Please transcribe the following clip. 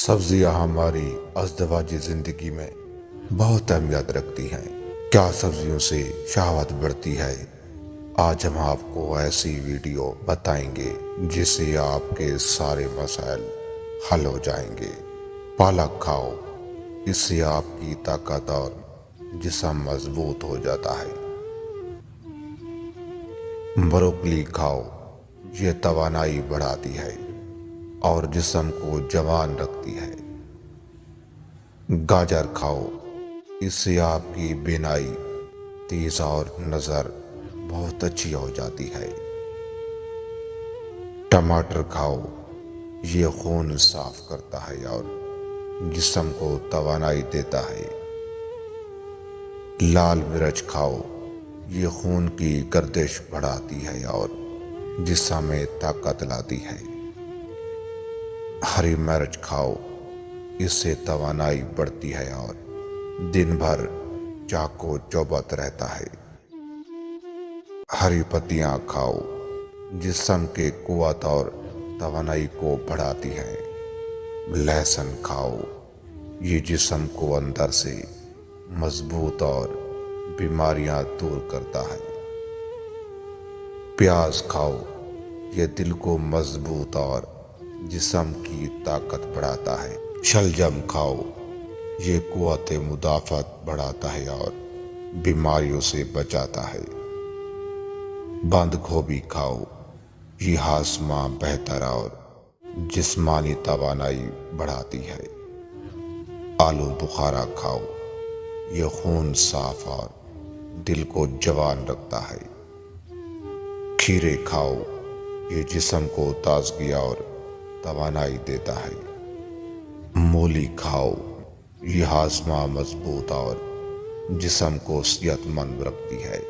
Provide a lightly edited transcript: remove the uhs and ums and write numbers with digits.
سبزیاں ہماری ازدواجی زندگی میں بہت اہمیت رکھتی ہیں۔ کیا سبزیوں سے شہوت بڑھتی ہے؟ آج ہم آپ کو ایسی ویڈیو بتائیں گے جس سے آپ کے سارے مسائل حل ہو جائیں گے۔ پالک کھاؤ، اس سے آپ کی طاقت اور جسم مضبوط ہو جاتا ہے۔ بروکلی کھاؤ، یہ توانائی بڑھاتی ہے اور جسم کو جوان رکھتی ہے۔ گاجر کھاؤ، اس سے آپ کی بینائی تیز اور نظر بہت اچھی ہو جاتی ہے۔ ٹماٹر کھاؤ، یہ خون صاف کرتا ہے اور جسم کو توانائی دیتا ہے۔ لال مرچ کھاؤ، یہ خون کی گردش بڑھاتی ہے اور جسم میں طاقت لاتی ہے۔ ہری مرچ کھاؤ، اس سے توانائی بڑھتی ہے اور دن بھر چاق و چوبند رہتا ہے۔ ہری پتیاں کھاؤ، جسم کے قوت اور توانائی کو بڑھاتی ہیں۔ لہسن کھاؤ، یہ جسم کو اندر سے مضبوط اور بیماریاں دور کرتا ہے۔ پیاز کھاؤ، یہ دل کو مضبوط اور جسم کی طاقت بڑھاتا ہے۔ شلجم کھاؤ، یہ قوت مدافعت بڑھاتا ہے اور بیماریوں سے بچاتا ہے۔ بند گوبھی کھاؤ، یہ ہاضمہ بہتر اور جسمانی توانائی بڑھاتی ہے۔ آلو بخارا کھاؤ، یہ خون صاف اور دل کو جوان رکھتا ہے۔ کھیرے کھاؤ، یہ جسم کو تازگی اور توانائی دیتا ہے۔ مولی کھاؤ، یہ ہاضمہ مضبوط اور جسم کو صحت مند رکھتی ہے۔